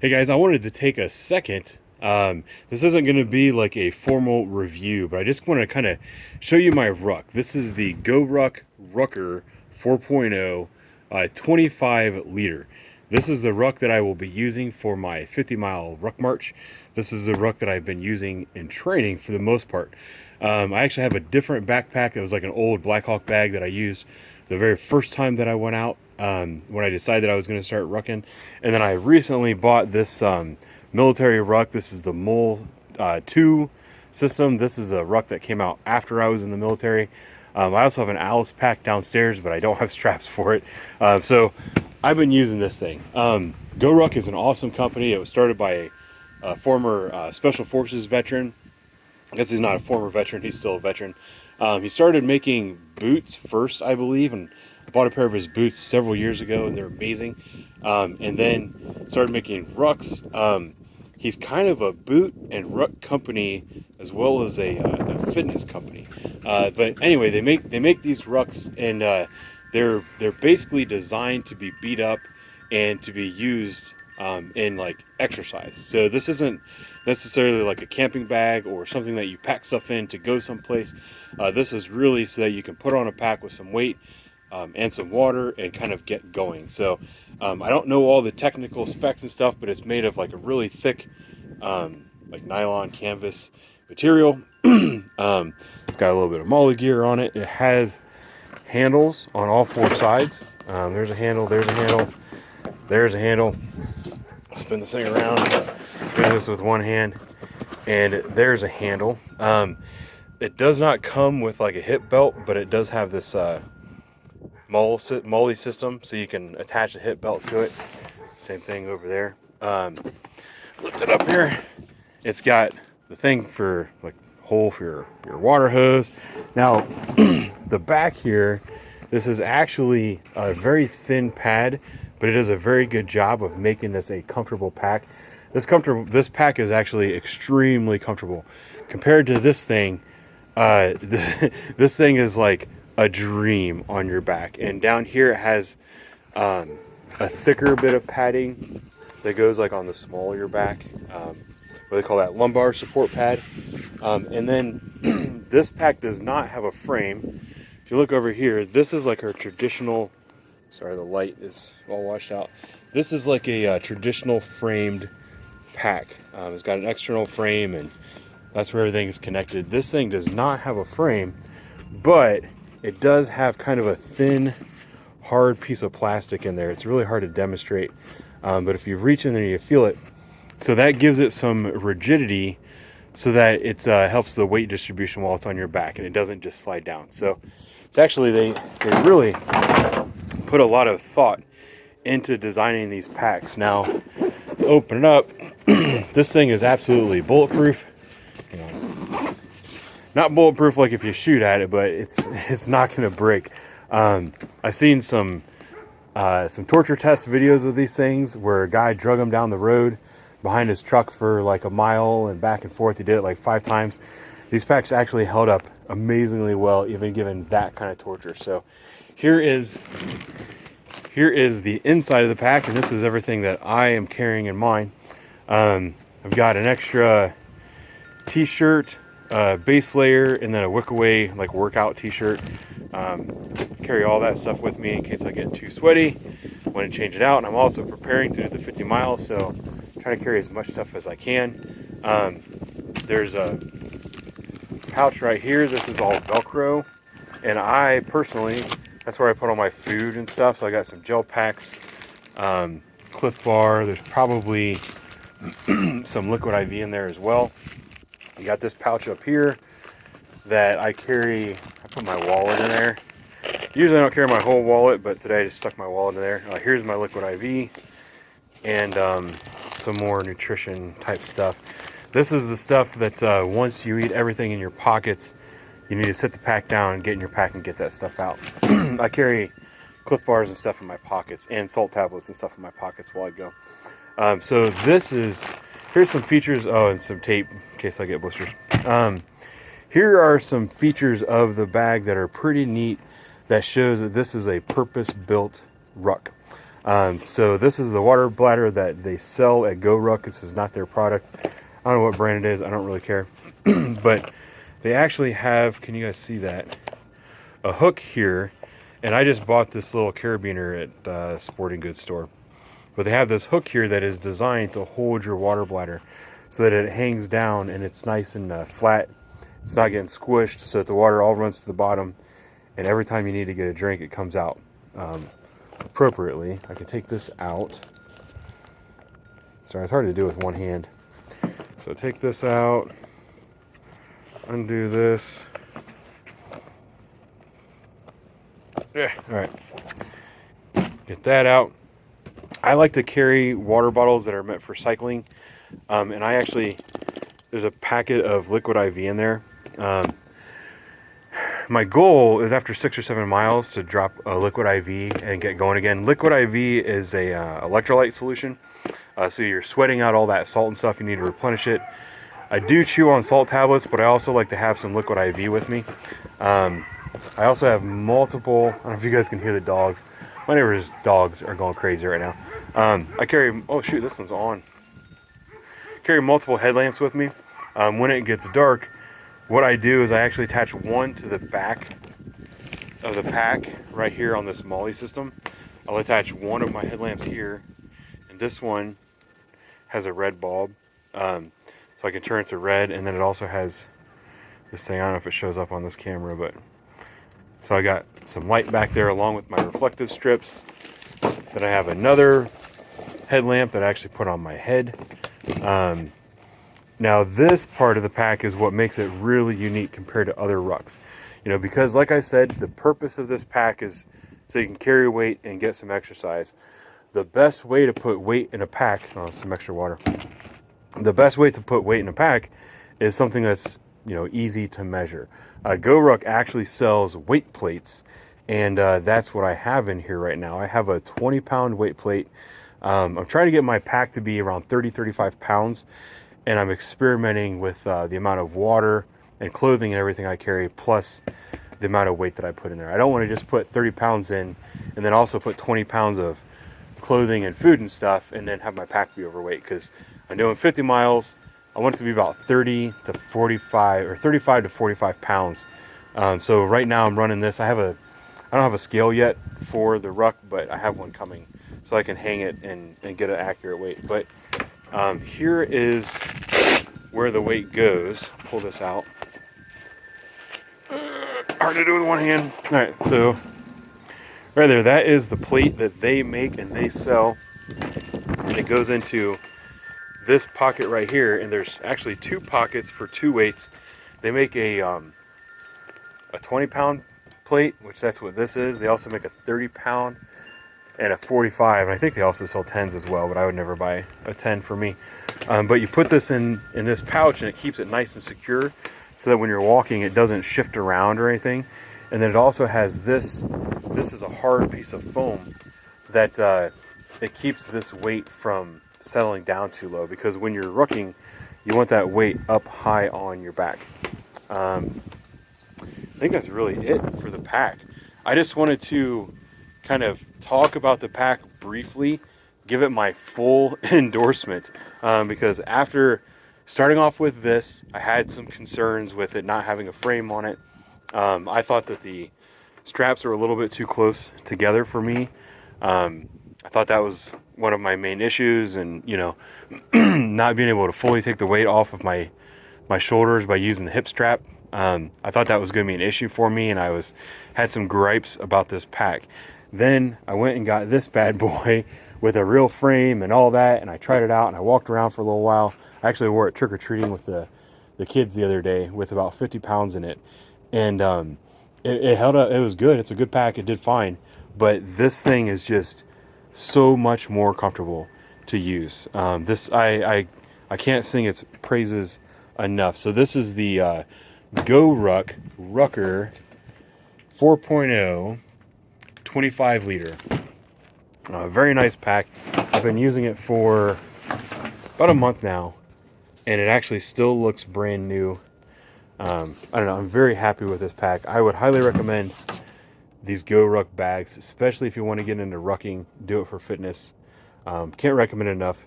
Hey guys, I wanted to take a second. This isn't going to be like a formal review, but I just want to kind of show you my Ruck. This is the GoRuck Rucker 4.0 25 liter. This is the Ruck that I will be using for my 50-mile Ruck March. This is the Ruck that I've been using in training for the most part. I actually have a different backpack. It was like an old Blackhawk bag that I used the very first time that I went out, when I decided I was going to start rucking. And then I recently bought this military Ruck. This is the Mole 2 system. This is a Ruck that came out after I was in the military. I also have an ASUS pack downstairs, but I don't have straps for it. So I've been using this thing. GoRuck is an awesome company. It was started by a former Special Forces veteran. I guess he's not a former veteran, he's still a veteran. He started making boots first, I believe, and I bought a pair of his boots several years ago, and they're amazing. And then started making rucks. He's kind of a boot and ruck company as well as a fitness company. But anyway, they make these rucks, and they're basically designed to be beat up and to be used in like exercise. So this isn't necessarily like a camping bag or something that you pack stuff in to go someplace. This is really so that you can put on a pack with some weight and some water and kind of get going. So I don't know all the technical specs and stuff, but it's made of like a really thick like nylon canvas material. It's got a little bit of MOLLE gear on it. It has handles on all four sides. There's a handle, there's a handle, there's a handle. Spin this thing around, do this with one hand, and there's a handle. It does not come with like a hip belt, but it does have this MOLLE system, so you can attach a hip belt to it. Same thing over there. Lift it up here. It's got the thing for like hole for your water hose. Now the back here, this is actually a very thin pad, but it does a very good job of making this a comfortable pack. This pack is actually extremely comfortable compared to this thing. This thing is like a dream on your back. And down here it has a thicker bit of padding that goes like on the small of your back. What they call that, lumbar support pad. And then this pack does not have a frame. If you look over here, this is like our traditional. Sorry, the light is all washed out. This is like a traditional framed pack. It's got an external frame, and that's where everything is connected. This thing does not have a frame, but it does have kind of a thin, hard piece of plastic in there. It's really hard to demonstrate, but if you reach in there, you feel it. So that gives it some rigidity so that it helps the weight distribution while it's on your back, and it doesn't just slide down. So it's actually, they really put a lot of thought into designing these packs. Now, to open it up, this thing is absolutely bulletproof. You know, not bulletproof like if you shoot at it, but it's not going to break. I've seen some torture test videos with these things where a guy drug them down the road behind his truck for like a mile and back and forth. He did it like 5 times. These packs actually held up amazingly well, even given that kind of torture. So here is the inside of the pack, and this is everything that I am carrying in mine. I've got an extra t-shirt, base layer, and then a Wickaway like workout t-shirt. Carry all that stuff with me in case I get too sweaty when I change it out. And I'm also preparing to do the 50 miles, so I'm trying to carry as much stuff as I can. There's a pouch right here. This is all Velcro, and I personally, that's where I put all my food and stuff. So I got some gel packs, Cliff Bar. There's probably some liquid IV in there as well. You got this pouch up here that I carry. I put my wallet in there. Usually I don't carry my whole wallet, but today I just stuck my wallet in there. Here's my liquid IV and some more nutrition type stuff. This is the stuff that once you eat everything in your pockets, you need to set the pack down and get in your pack and get that stuff out. I carry Cliff Bars and stuff in my pockets, and salt tablets and stuff in my pockets while I go. So here's some features. Oh, and some tape in case I get blisters. Here are some features of the bag that are pretty neat, that shows that this is a purpose-built Ruck. So this is the water bladder that they sell at GoRuck. This is not their product. I don't know what brand it is. I don't really care. But they actually have, can you guys see that? A hook here. And I just bought this little carabiner at a sporting goods store. But they have this hook here that is designed to hold your water bladder so that it hangs down and it's nice and flat. It's not getting squished, so that the water all runs to the bottom. And every time you need to get a drink, it comes out appropriately. I can take this out. Sorry, it's hard to do with one hand. So take this out, undo this. Yeah, all right. Get that out. I like to carry water bottles that are meant for cycling. And I actually, there's a packet of liquid IV in there. My goal is after 6 or 7 miles to drop a liquid IV and get going again. Liquid IV is a electrolyte solution. So you're sweating out all that salt and stuff. You need to replenish it. I do chew on salt tablets, but I also like to have some liquid IV with me. I also have multiple, I don't know if you guys can hear the dogs. My neighbor's dogs are going crazy right now. I carry, oh shoot, this one's on. Carry multiple headlamps with me. When it gets dark, what I do is I actually attach one to the back of the pack right here on this MOLLE system. I'll attach one of my headlamps here, and this one has a red bulb, so I can turn it to red, and then it also has this thing, I don't know if it shows up on this camera, but so I got some light back there along with my reflective strips. Then I have another headlamp that I actually put on my head. Now this part of the pack is what makes it really unique compared to other Rucks. You know, because like I said, the purpose of this pack is so you can carry weight and get some exercise. The best way to put weight in a pack, oh, some extra water. The best way to put weight in a pack is something that's, you know, easy to measure. GoRuck actually sells weight plates, and that's what I have in here right now. I have a 20-pound weight plate. I'm trying to get my pack to be around 30-35 pounds, and I'm experimenting with the amount of water and clothing and everything I carry, plus the amount of weight that I put in there. I don't want to just put 30 pounds in and then also put 20 pounds of clothing and food and stuff and then have my pack be overweight, because I'm doing 50 miles. I want it to be about 30 to 45 or 35 to 45 pounds. So right now I'm running this. I don't have a scale yet for the Ruck, but I have one coming so I can hang it and get an accurate weight. But here is where the weight goes. Pull this out. Hard to do with one hand. All right, so right there, that is the plate that they make and they sell, and it goes into this pocket right here, and there's actually 2 pockets for 2 weights. They make a 20-pound plate, which that's what this is. They also make a 30-pound and a 45, and I think they also sell 10s as well, but I would never buy a 10 for me. But you put this in this pouch, and it keeps it nice and secure so that when you're walking it doesn't shift around or anything. And then it also has this is a hard piece of foam that it keeps this weight from settling down too low, because when you're rucking, you want that weight up high on your back. I think that's really it for the pack. I just wanted to kind of talk about the pack briefly, give it my full endorsement, because after starting off with this, I had some concerns with it not having a frame on it. I thought that the straps were a little bit too close together for me. I thought that was one of my main issues, and you know, not being able to fully take the weight off of my shoulders by using the hip strap. I thought that was going to be an issue for me, and I had some gripes about this pack. Then I went and got this bad boy with a real frame and all that, and I tried it out and I walked around for a little while. I actually wore it trick-or-treating with the kids the other day with about 50 pounds in it, and it held up. It was good. It's a good pack. It did fine, but this thing is just so much more comfortable to use. I can't sing its praises enough. So this is the GoRuck Rucker 4.0 25 liter. Very nice pack. I've been using it for about a month now, and it actually still looks brand new. I don't know, I'm very happy with this pack. I would highly recommend these GoRuck bags, especially if you want to get into rucking, do it for fitness. Can't recommend it enough.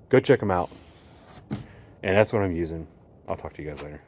Go check them out. And that's what I'm using. I'll talk to you guys later.